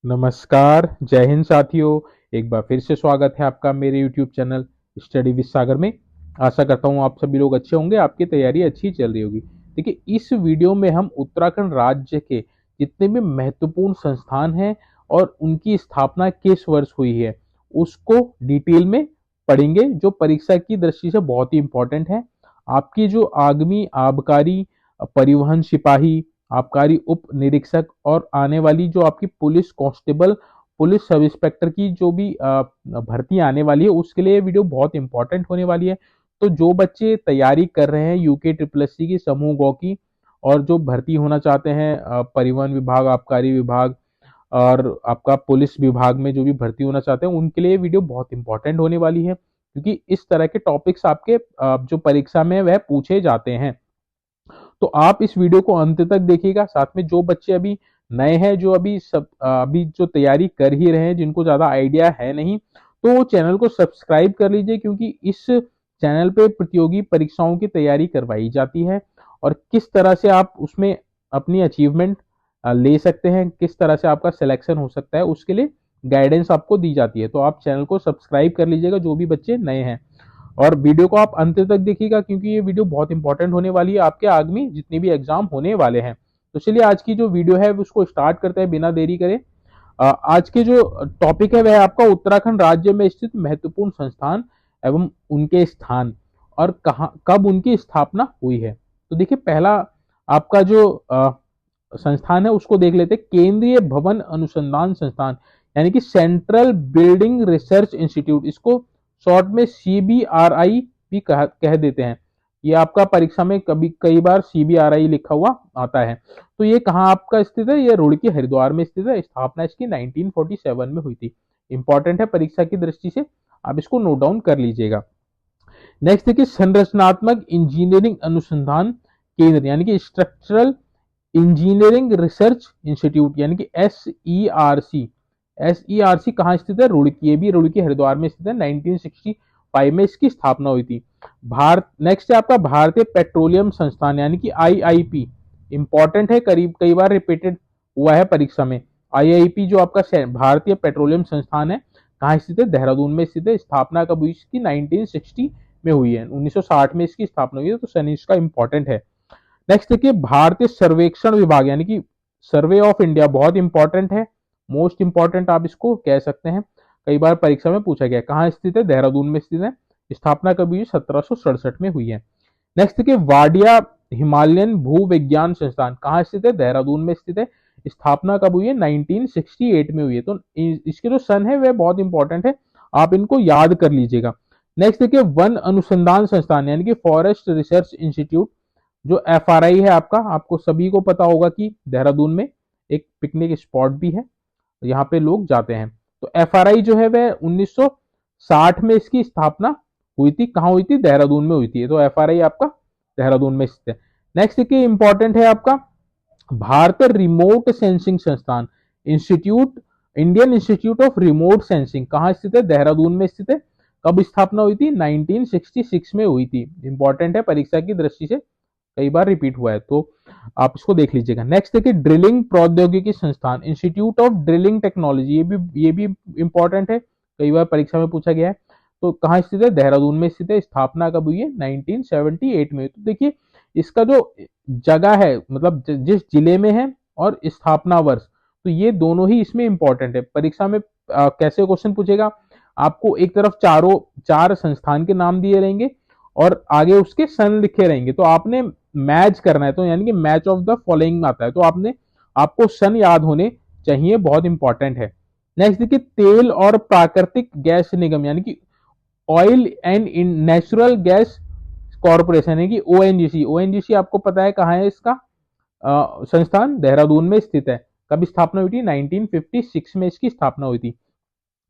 नमस्कार, जय हिंद साथियों। एक बार फिर से स्वागत है आपका मेरे यूट्यूब चैनल स्टडी विद सागर में। आशा करता हूँ आप सभी लोग अच्छे होंगे, आपकी तैयारी अच्छी चल रही होगी। देखिए, इस वीडियो में हम उत्तराखंड राज्य के जितने भी महत्वपूर्ण संस्थान हैं और उनकी स्थापना किस वर्ष हुई है, उसको डिटेल में पढ़ेंगे, जो परीक्षा की दृष्टि से बहुत ही इंपॉर्टेंट है। आपकी जो आगामी आबकारी, परिवहन सिपाही, आबकारी उप निरीक्षक और आने वाली जो आपकी police constable, police sub inspector की जो भी भर्ती आने वाली है, उसके लिए ये वीडियो बहुत इंपॉर्टेंट होने वाली है। तो जो बच्चे तैयारी कर रहे हैं यूके ट्रिपल एस सी की, समूह गौ की, और जो भर्ती होना चाहते हैं परिवहन विभाग, आबकारी विभाग और आपका पुलिस विभाग में जो भी भर्ती होना चाहते हैं, उनके लिए ये वीडियो बहुत इंपॉर्टेंट होने वाली है, क्योंकि इस तरह के टॉपिक्स आपके जो परीक्षा में वह पूछे जाते हैं। तो आप इस वीडियो को अंत तक देखिएगा। साथ में जो बच्चे अभी नए हैं, जो अभी जो तैयारी कर ही रहे हैं, जिनको ज्यादा आइडिया है नहीं, तो वो चैनल को सब्सक्राइब कर लीजिए, क्योंकि इस चैनल पे प्रतियोगी परीक्षाओं की तैयारी करवाई जाती है और किस तरह से आप उसमें अपनी अचीवमेंट ले सकते हैं, किस तरह से आपका सिलेक्शन हो सकता है, उसके लिए गाइडेंस आपको दी जाती है। तो आप चैनल को सब्सक्राइब कर लीजिएगा, जो भी बच्चे नए हैं, और वीडियो को आप अंत तक देखिएगा, क्योंकि ये वीडियो बहुत इंपॉर्टेंट होने वाली है आपके आगामी जितने भी एग्जाम होने वाले हैं। तो चलिए आज की जो वीडियो है उसको स्टार्ट करते हैं बिना देरी करे। आज के जो टॉपिक है वह है आपका उत्तराखंड राज्य में स्थित महत्वपूर्ण संस्थान एवं उनके स्थान और कहाँ कब उनकी स्थापना हुई है। तो देखिए, पहला आपका जो संस्थान है उसको देख लेते हैं, केंद्रीय भवन अनुसंधान संस्थान, यानी कि सेंट्रल बिल्डिंग रिसर्च इंस्टीट्यूट। इसको शॉर्ट में CBRI भी कह देते हैं। ये आपका परीक्षा में कभी कई बार CBRI लिखा हुआ आता है। तो ये कहाँ आपका स्थित है? ये रुड़की हरिद्वार में स्थित है। स्थापना इसकी 1947 में हुई थी। इंपॉर्टेंट है परीक्षा की दृष्टि से, आप इसको नोट डाउन कर लीजिएगा। नेक्स्ट देखिए, संरचनात्मक इंजीनियरिंग अनुसंधान केंद्र, यानी कि स्ट्रक्चरल इंजीनियरिंग रिसर्च इंस्टीट्यूट, यानी कि SERC। SERC कहाँ स्थित है? रुड़की। ये भी रुड़की हरिद्वार में स्थित है। 1965 में इसकी स्थापना हुई थी। भारत नेक्स्ट है आपका भारतीय पेट्रोलियम संस्थान, यानी कि IIP। इंपॉर्टेंट है, करीब कई बार रिपीटेड हुआ है परीक्षा में। IIP जो आपका भारतीय पेट्रोलियम संस्थान है, कहाँ स्थित है? देहरादून में स्थित है। स्थापना कब हुई इसकी? 1960 में हुई है। 1960 में इसकी स्थापना हुई है, तो सन इसका इंपॉर्टेंट है। नेक्स्ट देखिए, भारतीय सर्वेक्षण विभाग, यानी कि सर्वे ऑफ इंडिया, बहुत इंपॉर्टेंट है, मोस्ट इंपॉर्टेंट आप इसको कह सकते हैं। कई बार परीक्षा में पूछा गया। कहाँ स्थित है? देहरादून में स्थित है। स्थापना कभी हुई? 1767 में हुई है। नेक्स्ट देखिए, वाडिया हिमालयन भू विज्ञान संस्थान, कहाँ स्थित है? देहरादून में स्थित है। स्थापना कब हुई है? 1968 में हुई है। तो इसके जो सन है वह बहुत इंपॉर्टेंट है, आप इनको याद कर लीजिएगा। नेक्स्ट देखिए, वन अनुसंधान संस्थान, यानी कि फॉरेस्ट रिसर्च इंस्टीट्यूट, जो FRI है आपका, आपको सभी को पता होगा कि देहरादून में एक पिकनिक स्पॉट भी है, यहाँ पे लोग जाते हैं। तो FRI जो है वह 1960 में इसकी स्थापना हुई थी। कहाँ हुई थी? देहरादून में हुई थी। तो FRI आपका देहरादून में स्थित है। नेक्स्ट देखिए, इंपॉर्टेंट है आपका भारतीय रिमोट सेंसिंग संस्थान institute, Indian institute of remote sensing, कहाँ स्थित है? देहरादून में स्थित है। कब स्थापना हुई थी? 1966 में हुई थी। इंपॉर्टेंट है, परीक्षा की दृष्टि से कई बार रिपीट हुआ है, तो आप इसको देख लीजिएगा। नेक्स्ट देखिए, ड्रिलिंग प्रौद्योगिकी संस्थान इंस्टीट्यूट ऑफ ड्रिलिंग टेक्नोलॉजी, ये भी इंपॉर्टेंट है, कई बार परीक्षा में पूछा गया है। तो कहाँ स्थित है? देहरादून में स्थित है। स्थापना कब हुई है? 1978 में। तो देखिए, इसका जो जगह है, मतलब जिस जिले में है और स्थापना वर्ष, तो ये दोनों ही इसमें इंपॉर्टेंट है। परीक्षा में कैसे क्वेश्चन पूछेगा, आपको एक तरफ चार संस्थान के नाम दिए रहेंगे और आगे उसके सन लिखे रहेंगे, तो आपने मैच करना है। तो यानी कि मैच ऑफ द फॉलोइंग आता है, तो आपको सन याद होने चाहिए, बहुत इंपॉर्टेंट है। नेक्स्ट देखिए, तेल और प्राकृतिक गैस निगम, यानी कि oil and natural gas corporation, है कि ONGC। ONGC आपको पता है कहाँ है इसका संस्थान? देहरादून में स्थित है। कब स्थापना हुई थी? 1956 में इसकी स्थापना हुई थी।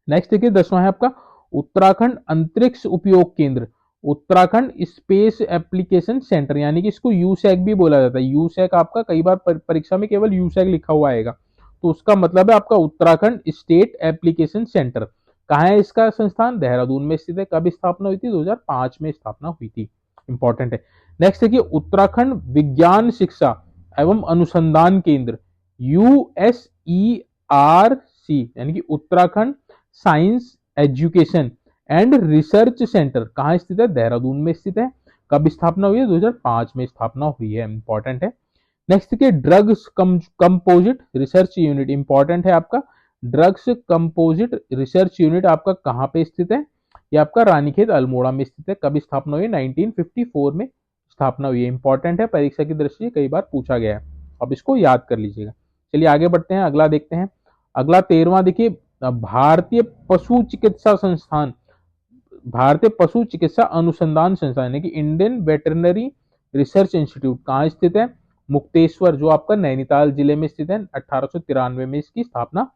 नेक्स्ट देखिए, 10वां है आपका उत्तराखंड अंतरिक्ष उपयोग केंद्र, उत्तराखंड स्पेस एप्लीकेशन सेंटर, यानी कि इसको यूसैक भी बोला जाता है। यूसैक आपका कई बार परीक्षा में केवल यूसैक लिखा हुआ आएगा, तो उसका मतलब है आपका उत्तराखंड स्टेट एप्लीकेशन सेंटर। कहाँ है इसका संस्थान? देहरादून में स्थित है। कब स्थापना हुई थी? 2005 में स्थापना हुई थी। इंपॉर्टेंट है। नेक्स्ट देखिए, उत्तराखंड विज्ञान शिक्षा एवं अनुसंधान केंद्र, USERCI, सी यानी कि Uttarakhand science education and research centre कहाँ स्थित है? देहरादून में स्थित है। कब स्थापना हुई है? 2005 में स्थापना हुई है, इंपॉर्टेंट है। नेक्स्ट के drugs composite research unit, important है आपका। ड्रग्स कंपोजिट रिसर्च यूनिट आपका कहाँ पे स्थित है? ये आपका रानीखेत अल्मोड़ा में स्थित है। कब स्थापना हुई है? 1954 में स्थापना हुई है, इंपॉर्टेंट है, परीक्षा की दृष्टि से कई बार पूछा गया है, अब इसको याद कर लीजिएगा। चलिए आगे बढ़ते हैं, अगला देखते हैं। अगला 13वां देखिए, भारतीय पशु चिकित्सा संस्थान, भारतीय पशु चिकित्सा अनुसंधान संस्थान यानी कि इंडियन वेटरनरी रिसर्च इंस्टीट्यूट कहाँ स्थित है? मुक्तेश्वर, जो आपका नैनीताल जिले में स्थित है। 1893 में इसकी स्थापना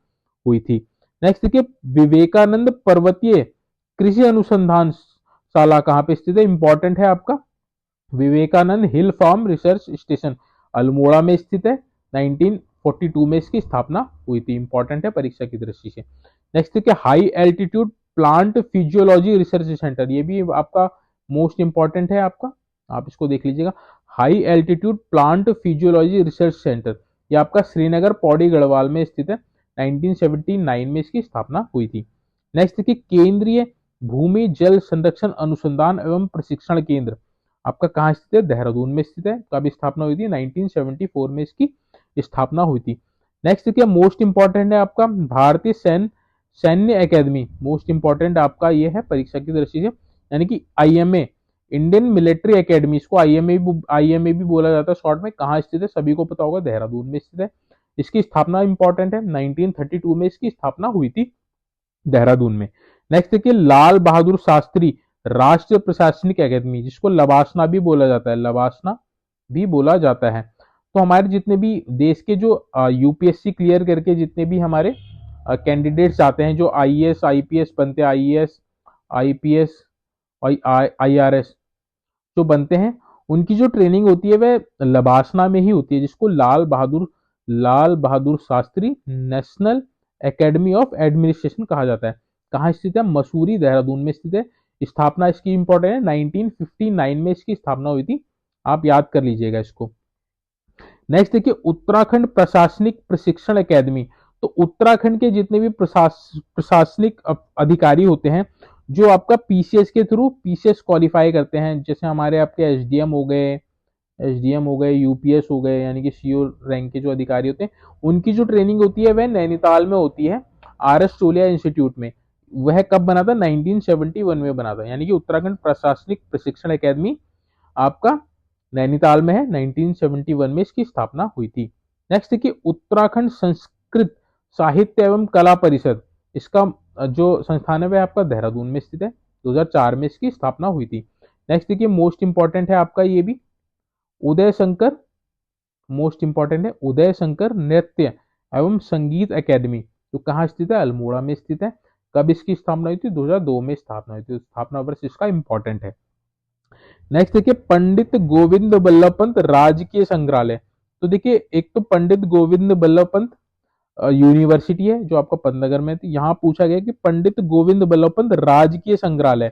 हुई थी। नेक्स्ट देखिए, विवेकानंद पर्वतीय कृषि अनुसंधान शाला कहाँ पे स्थित है? इंपॉर्टेंट है आपका। विवेकानंद हिल फार्म रिसर्च स्टेशन अल्मोड़ा में स्थित है। 1942 में इसकी स्थापना हुई थी, इंपॉर्टेंट है परीक्षा की दृष्टि से। नेक्स्ट देखिए, high altitude plant physiology research centre, ये भी आपका मोस्ट इंपॉर्टेंट है आपका, आप इसको देख लीजिएगा। High altitude plant physiology research centre, ये आपका श्रीनगर पौड़ी गढ़वाल में स्थित है। 1979 में इसकी स्थापना हुई थी। नेक्स्ट देखिए, केंद्रीय भूमि जल संरक्षण अनुसंधान एवं प्रशिक्षण केंद्र आपका कहाँ स्थित है? देहरादून में स्थित है। कब स्थापना हुई थी? 1974 में इसकी स्थापना हुई थी। नेक्स्ट क्या मोस्ट इंपॉर्टेंट है आपका, भारतीय सैन्य एकेडमी, मोस्ट इंपॉर्टेंट आपका ये है परीक्षा की दृष्टि से, यानी कि आईएमए, इंडियन मिलिट्री एकेडमी, इसको आईएमए भी बोला जाता है शॉर्ट में, कहाँ स्थित है? सभी को पता होगा, देहरादून में स्थित है। इसकी स्थापना इंपॉर्टेंट है, 1932 में इसकी स्थापना हुई थी देहरादून में। नेक्स्ट देखिए, लाल बहादुर शास्त्री राष्ट्रीय प्रशासनिक अकादमी, जिसको लबासना भी बोला जाता है, लबासना भी बोला जाता है। तो हमारे जितने भी देश के जो यूपीएससी क्लियर करके जितने भी हमारे कैंडिडेट्स आते हैं, जो आईएएस आईपीएस बनते हैं, आईएएस आईपीएस और आईआरएस जो बनते हैं, उनकी जो ट्रेनिंग होती है वह लबासना में ही होती है, जिसको Lal Bahadur Shastri national academy of administration कहा जाता है। कहाँ स्थित है? मसूरी, देहरादून में स्थित है। स्थापना इसकी इंपॉर्टेंट है, 1959 में इसकी स्थापना हुई थी, आप याद कर लीजिएगा इसको। नेक्स्ट देखिए, उत्तराखंड प्रशासनिक प्रशिक्षण एकेडमी, तो उत्तराखंड के जितने भी प्रशासनिक अधिकारी होते हैं, जो आपका पीसीएस के थ्रू पीसीएस क्वालिफाई करते हैं, जैसे हमारे आपके एसडीएम हो गए, यूपीएस हो गए, यानी कि सीओ रैंक के जो अधिकारी होते हैं, उनकी जो ट्रेनिंग होती है वह नैनीताल में होती है, आरएस टोलिया इंस्टीट्यूट में। वह कब बना था? 1971 में बना था, यानी कि उत्तराखंड प्रशासनिक प्रशिक्षण एकेडमी आपका नैनीताल में है। 1971 में इसकी स्थापना हुई थी। नेक्स्ट देखिए, उत्तराखंड संस्कृत साहित्य एवं कला परिषद, इसका जो संस्थान है वह आपका देहरादून में स्थित है। 2004 में इसकी स्थापना हुई थी। नेक्स्ट देखिए, मोस्ट इंपॉर्टेंट है आपका ये भी, उदय शंकर, मोस्ट इंपॉर्टेंट है उदय शंकर नृत्य एवं संगीत एकेडमी, तो कहाँ स्थित है? अल्मोड़ा में स्थित है। कब इसकी स्थापना हुई थी? 2002 में स्थापना हुई थी। स्थापना वर्ष इसका इंपॉर्टेंट है। नेक्स्ट देखिए, पंडित गोविंद बल्लभ पंत राजकीय संग्रहालय, तो देखिए एक तो पंडित गोविंद बल्लभ पंत यूनिवर्सिटी है जो आपका पंतनगर में थी। यहाँ पूछा गया कि पंडित गोविंद बल्लभ पंत राजकीय संग्रहालय,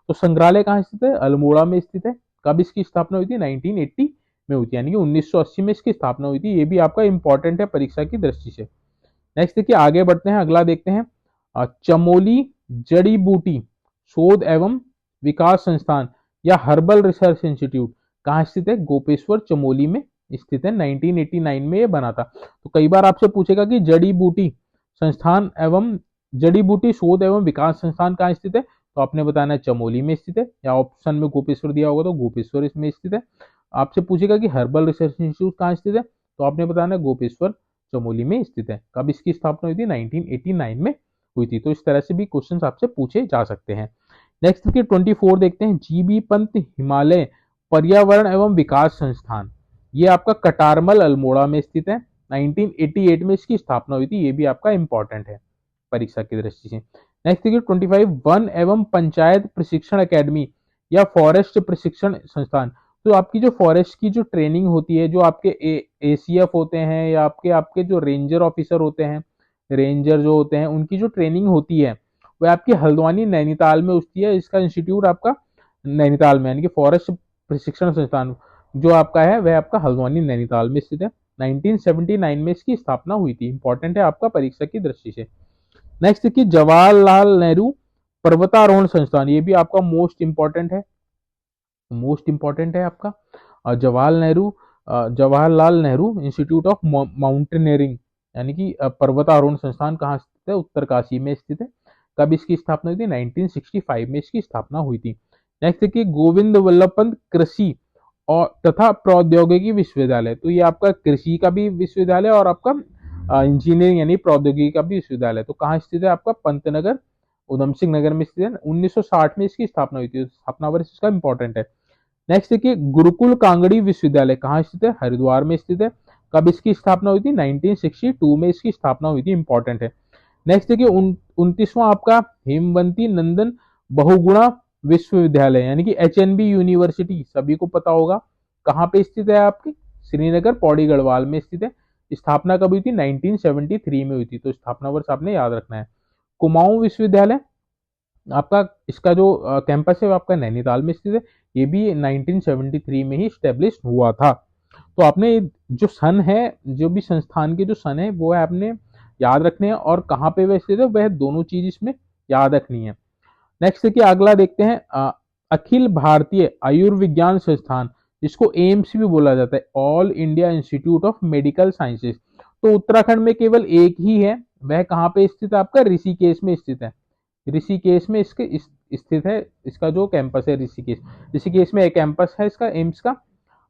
तो संग्रहालय कहाँ स्थित है? अल्मोड़ा में स्थित है। कब इसकी स्थापना हुई थी? 1980 में हुई थी, यानी कि 1980 में इसकी स्थापना हुई थी। ये भी आपका इंपॉर्टेंट है परीक्षा की दृष्टि से। नेक्स्ट देखिए, आगे बढ़ते हैं, अगला देखते हैं। चमोली जड़ी बूटी शोध एवं विकास संस्थान या हर्बल रिसर्च इंस्टीट्यूट कहाँ स्थित है? गोपेश्वर चमोली में स्थित है। 1989 में ये बना था। तो कई बार आपसे पूछेगा कि जड़ी बूटी संस्थान एवं जड़ी बूटी शोध एवं विकास संस्थान कहाँ स्थित है, तो आपने बताना है चमोली में स्थित है, या ऑप्शन में गोपेश्वर दिया होगा तो गोपेश्वर इसमें स्थित है। आपसे पूछेगा कि हर्बल रिसर्च इंस्टीट्यूट कहाँ स्थित है, तो आपने बताना है गोपेश्वर चमोली में स्थित है। कब इसकी स्थापना हुई थी? 1989 में हुई थी। तो इस तरह से भी क्वेश्चन आपसे पूछे जा सकते हैं। नेक्स्ट देखिए, 24 देखते हैं, जीबी पंत हिमालय पर्यावरण एवं विकास संस्थान, ये आपका कटारमल अल्मोड़ा में स्थित है। 1988 में इसकी स्थापना हुई थी। ये भी आपका इंपॉर्टेंट है परीक्षा की दृष्टि से। नेक्स्ट देखिए, 25 वन एवं पंचायत प्रशिक्षण एकेडमी या फॉरेस्ट प्रशिक्षण संस्थान, तो आपकी जो फॉरेस्ट की जो ट्रेनिंग होती है, जो आपके एसीएफ होते हैं या आपके आपके जो रेंजर ऑफिसर होते हैं, रेंजर जो होते हैं, उनकी जो ट्रेनिंग होती है वह आपकी हल्द्वानी नैनीताल में होती है। इसका इंस्टीट्यूट आपका नैनीताल में, यानी कि फॉरेस्ट प्रशिक्षण संस्थान जो आपका है वह आपका हल्द्वानी नैनीताल में स्थित है। 1979 में इसकी स्थापना हुई थी। इंपॉर्टेंट है आपका परीक्षा की दृष्टि से। नेक्स्ट देखिए जवाहरलाल नेहरू पर्वतारोहण संस्थान, ये भी आपका मोस्ट इंपॉर्टेंट है आपका। Jawaharlal Nehru institute of mountaineering, यानी कि पर्वतारोहण संस्थान कहाँ स्थित है, उत्तरकाशी में स्थित है। कब इसकी स्थापना हुई थी, 1965 में इसकी स्थापना हुई थी। नेक्स्ट देखिए गोविंद वल्लभ पंत कृषि और तथा प्रौद्योगिकी विश्वविद्यालय, तो ये आपका कृषि का भी विश्वविद्यालय और आपका इंजीनियरिंग यानी प्रौद्योगिकी का भी विश्वविद्यालय, तो कहाँ स्थित है आपका, पंतनगर उधम सिंह नगर में स्थित है। 1960 में इसकी स्थापना हुई थी, स्थापना वर्ष इसका इंपॉर्टेंट है। नेक्स्ट देखिए गुरुकुल कांगड़ी विश्वविद्यालय कहाँ स्थित है, हरिद्वार में स्थित है। कब इसकी स्थापना हुई थी, 1962 में इसकी स्थापना हुई थी, इंपॉर्टेंट है। नेक्स्ट देखिए 29वां आपका हेमवंती नंदन बहुगुणा विश्वविद्यालय, यानी कि HNB यूनिवर्सिटी, सभी को पता होगा कहाँ पे स्थित है आपकी, श्रीनगर पौड़ी गढ़वाल में स्थित है। स्थापना कब हुई थी, 1973 में हुई थी, तो स्थापना वर्ष आपने याद रखना है। कुमाऊं विश्वविद्यालय आपका, इसका जो कैंपस है वो आपका नैनीताल में स्थित है, ये भी 1973 में ही स्टेब्लिश हुआ था। तो आपने जो सन है, जो भी संस्थान के जो सन है वो है आपने याद रखने हैं, और कहाँ पे वह स्थित है वह दोनों चीज इसमें याद रखनी है। नेक्स्ट देखिए अगला देखते हैं अखिल भारतीय आयुर्विज्ञान संस्थान, जिसको एम्स भी बोला जाता है, all India institute of medical sciences, तो उत्तराखंड में केवल एक ही है, वह कहाँ पे स्थित है आपका, ऋषिकेश में स्थित है। ऋषिकेश में इसके स्थित है, इसका जो कैंपस है ऋषिकेश में एक कैंपस है इसका एम्स का,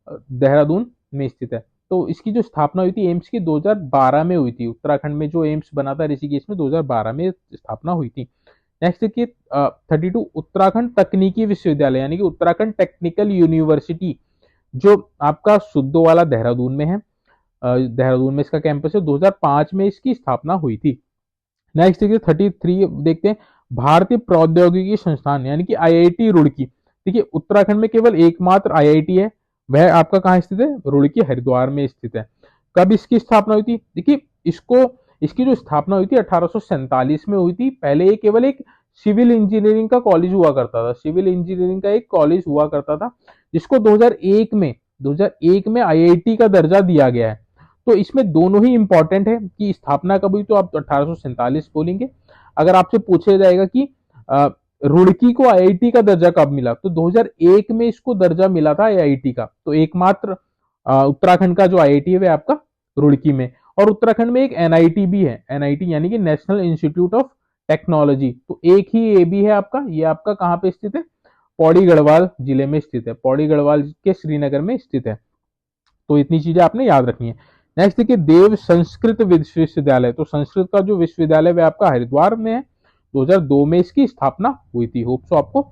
देहरादून में स्थित है। तो इसकी जो स्थापना हुई थी एम्स की 2012 में हुई थी, उत्तराखंड में जो एम्स बना था ऋषिकेश में 2012 में स्थापना हुई थी। नेक्स्ट देखिए 32 उत्तराखंड तकनीकी विश्वविद्यालय, यानी कि उत्तराखंड टेक्निकल यूनिवर्सिटी, जो आपका सुद्दो वाला देहरादून में है, देहरादून में इसका कैंपस है, 2005 में इसकी स्थापना हुई थी। नेक्स्ट देखिए 33 देखते हैं भारतीय प्रौद्योगिकी संस्थान, यानी कि IIT रुड़की। देखिए उत्तराखंड में केवल एकमात्र IIT है, वह आपका कहाँ स्थित है, रुड़की हरिद्वार में स्थित है। कब इसकी स्थापना हुई थी, देखिए इसकी जो स्थापना हुई थी 1847 में हुई थी। पहले ये केवल एक सिविल इंजीनियरिंग का कॉलेज हुआ करता था, सिविल इंजीनियरिंग का एक कॉलेज हुआ करता था, जिसको 2001 में IIT का दर्जा दिया गया है। तो इसमें दोनों ही इंपॉर्टेंट है कि स्थापना कब हुई, तो आप 1847 बोलेंगे। अगर आपसे पूछा जाएगा कि रुड़की को IIT का दर्जा कब मिला, तो 2001 में इसको दर्जा मिला था IIT का। तो एकमात्र उत्तराखंड का जो IIT है वह आपका रुड़की में, और उत्तराखंड में एक NIT भी है, NIT यानी कि नेशनल इंस्टीट्यूट ऑफ टेक्नोलॉजी, तो एक ही ये भी है आपका। ये आपका कहाँ पे स्थित है, पौड़ी गढ़वाल जिले में स्थित है, पौड़ी गढ़वाल के श्रीनगर में स्थित है। तो इतनी चीजें आपने याद रखनी है। नेक्स्ट देखिए देव संस्कृत विश्वविद्यालय, तो संस्कृत का जो विश्वविद्यालय वह आपका हरिद्वार में है, 2002 में इसकी स्थापना हुई थी। होप सो आपको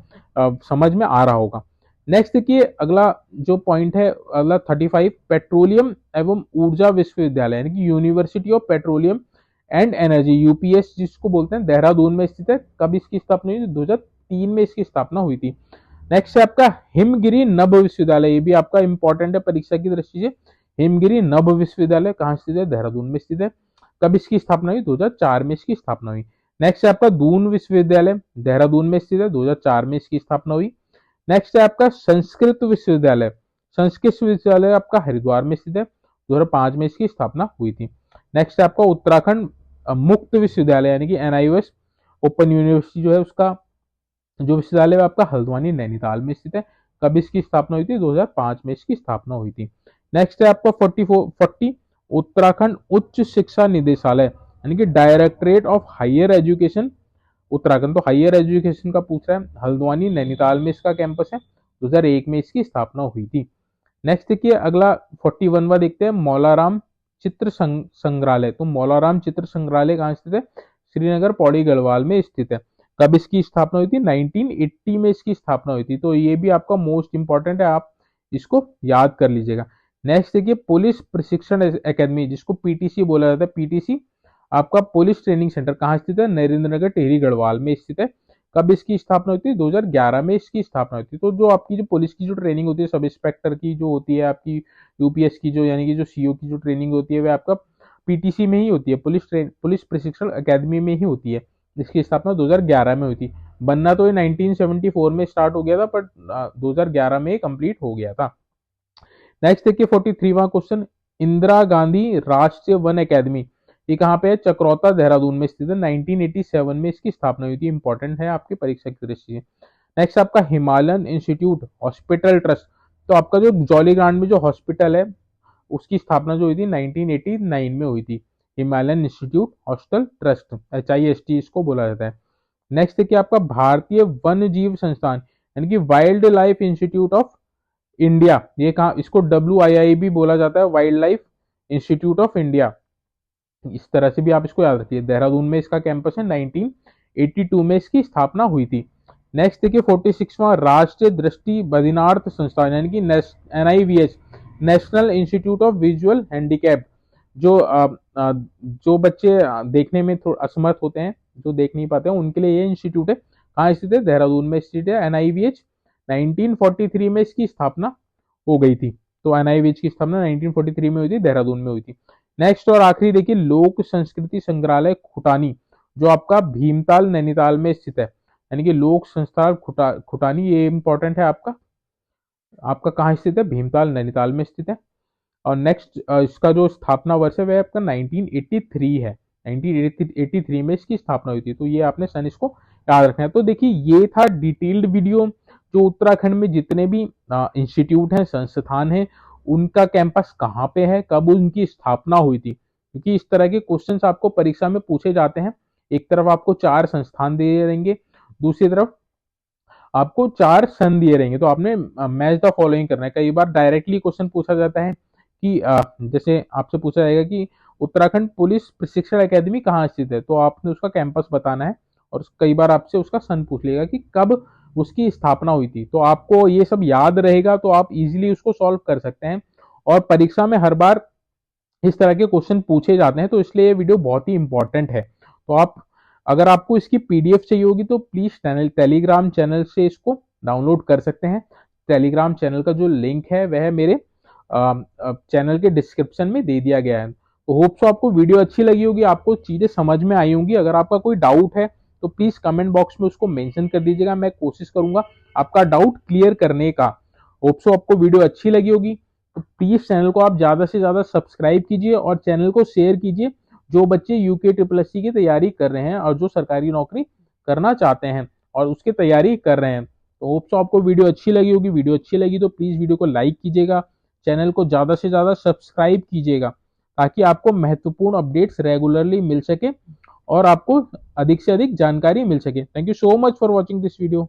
समझ में आ रहा होगा। नेक्स्ट देखिए अगला जो पॉइंट है, अगला 35 पेट्रोलियम एवं ऊर्जा विश्वविद्यालय, यानी कि university of petroleum and energy, UPS जिसको बोलते हैं, देहरादून में स्थित है। कब इसकी स्थापना हुई, 2003 में इसकी स्थापना हुई थी। नेक्स्ट है आपका हिमगिरी नभ विश्वविद्यालय, ये भी आपका इंपॉर्टेंट है परीक्षा की दृष्टि से। हिमगिरी नभ विश्वविद्यालय कहाँ स्थित है, देहरादून में स्थित है। कब इसकी स्थापना हुई, 2004 में इसकी स्थापना हुई। नेक्स्ट है आपका दून विश्वविद्यालय, देहरादून में स्थित है, 2004 में इसकी स्थापना हुई। नेक्स्ट है आपका संस्कृत विश्वविद्यालय, संस्कृत विश्वविद्यालय आपका हरिद्वार में स्थित है, 2005 में इसकी स्थापना हुई थी। नेक्स्ट है आपका उत्तराखंड मुक्त विश्वविद्यालय, यानी कि NIOS ओपन यूनिवर्सिटी जो है, उसका जो विश्वविद्यालय आपका हल्द्वानी नैनीताल में स्थित है। कब इसकी स्थापना हुई थी, 2005 में इसकी स्थापना हुई थी। नेक्स्ट है आपका 40 उत्तराखंड उच्च शिक्षा निदेशालय, यानी कि directorate of higher education Uttarakhand, तो हायर एजुकेशन का पूछ रहा है, हल्द्वानी नैनीताल में इसका कैंपस है, 2001 में इसकी स्थापना हुई थी। नेक्स्ट देखिए अगला 41वां देखते हैं मौलाराम चित्र संग्रहालय, तो मौलाराम चित्र संग्रहालय कहाँ स्थित है, श्रीनगर पौड़ी गढ़वाल में स्थित है। कब इसकी स्थापना हुई थी, 1980 में इसकी स्थापना हुई थी। तो ये भी आपका मोस्ट इंपॉर्टेंट है, आप इसको याद कर लीजिएगा। नेक्स्ट देखिए पुलिस प्रशिक्षण एकेडमी, जिसको PTC बोला जाता है, PTC आपका पुलिस ट्रेनिंग सेंटर कहाँ स्थित है, नरेंद्र नगर टिहरी गढ़वाल में स्थित है। कब इसकी स्थापना हुई थी, 2011 में इसकी स्थापना हुई थी। तो जो आपकी जो पुलिस की जो ट्रेनिंग होती है, सब इंस्पेक्टर की जो होती है आपकी, UPS की जो यानी कि जो CO की जो ट्रेनिंग होती है, वह आपका PTC में ही होती है, पुलिस प्रशिक्षण अकेडमी में ही होती है, जिसकी स्थापना 2011 में हुई थी। बनना तो ये 1974 में स्टार्ट हो गया था, बट 2011 में कंप्लीट हो गया था। नेक्स्ट देखिए 43वां क्वेश्चन इंदिरा गांधी राष्ट्रीय वन अकेडमी, ये कहाँ पे है, चक्रौता देहरादून में स्थित है। 1987 में इसकी स्थापना हुई थी। इंपॉर्टेंट है आपकी परीक्षा की दृष्टि से। नेक्स्ट आपका हिमालयन इंस्टीट्यूट हॉस्पिटल ट्रस्ट। तो आपका जो जौलीग्रांट में जो हॉस्पिटल है उसकी स्थापना जो हुई थी 1989 में हुई थी। Himalayan institute hostel trust, HIST इसको बोला जाता है। नेक्स्ट है कि आपका भारतीय वन्य जीव संस्थान यानी कि wild life institute of India, ये कहा, इसको WII भी बोला जाता है, wild life institute of India. इस तरह से भी आप इसको याद रखिए। देहरादून में इसका कैंपस है। 1982 में इसकी स्थापना हुई थी। नेक्स्ट देखिए 46वां राष्ट्रीय दृष्टि बधिनार्थ संस्थान यानी कि NIVH, national institute of visual handicap. जो बच्चे देखने में थोड़ा असमर्थ होते हैं, जो देख नहीं पाते हैं, उनके लिए ये इंस्टीट्यूट है। कहाँ स्थित है, देहरादून में स्थित है। NIVH 1943 में इसकी स्थापना हो गई थी। तो NIVH की स्थापना 1943 में हुई थी, देहरादून में हुई थी। नेक्स्ट और आखिरी देखिए लोक संस्कृति संग्रहालय खुटानी, जो आपका भीमताल नैनीताल में स्थित है। यानी कि लोक संस्थान खुटानी, ये इंपॉर्टेंट है आपका। आपका कहाँ स्थित है, भीमताल नैनीताल में स्थित है। और नेक्स्ट इसका जो स्थापना वर्ष है वह आपका 1983 है। 1983 में इसकी स्थापना हुई थी। तो ये आपने सन इसको याद रखना है। तो देखिए ये था डिटेल्ड वीडियो, जो उत्तराखंड में जितने भी इंस्टीट्यूट हैं, संस्थान हैं, उनका कैंपस कहाँ पे है, कब उनकी स्थापना हुई थी। क्योंकि इस तरह के क्वेश्चंस आपको परीक्षा में पूछे जाते हैं। एक तरफ आपको 4 संस्थान दिए रहेंगे, दूसरी तरफ आपको 4 सन दिए रहेंगे। तो आपने मैच द फॉलोइंग करना है। कई बार डायरेक्टली क्वेश्चन पूछा जाता है कि जैसे आपसे पूछा जाएगा कि उत्तराखंड पुलिस प्रशिक्षण एकेडमी कहाँ स्थित है, तो आपने उसका कैंपस बताना है। और कई बार आपसे उसका सन पूछ लेगा कि कब उसकी स्थापना हुई थी। तो आपको ये सब याद रहेगा तो आप इजीली उसको सॉल्व कर सकते हैं। और परीक्षा में हर बार इस तरह के क्वेश्चन पूछे जाते हैं, तो इसलिए ये वीडियो बहुत ही इंपॉर्टेंट है। तो आप, अगर आपको इसकी PDF चाहिए होगी तो प्लीज टेलीग्राम चैनल से इसको डाउनलोड कर सकते हैं। टेलीग्राम चैनल का जो लिंक है वह मेरे चैनल के डिस्क्रिप्शन में दे दिया गया है। तो होप सो आपको वीडियो अच्छी लगी होगी, आपको चीजें समझ में आई होंगी। अगर आपका कोई डाउट है तो प्लीज कमेंट बॉक्स में उसको मेंशन कर दीजिएगा। मैं कोशिश करूंगा आपका डाउट क्लियर करने का। होप सो आपको वीडियो अच्छी लगी होगी। तो प्लीज चैनल को आप ज्यादा से ज्यादा सब्सक्राइब कीजिए और चैनल को शेयर कीजिए, जो बच्चे UKSSC की तैयारी कर रहे हैं और जो सरकारी नौकरी करना चाहते हैं और उसकी तैयारी कर रहे हैं। तो होप सो आपको वीडियो अच्छी लगी होगी। वीडियो अच्छी लगी तो प्लीज वीडियो को लाइक कीजिएगा, चैनल को ज्यादा से ज्यादा सब्सक्राइब कीजिएगा, ताकि आपको महत्वपूर्ण अपडेट्स रेगुलरली मिल सके और आपको अधिक से अधिक जानकारी मिल सके। Thank you so much for watching this video.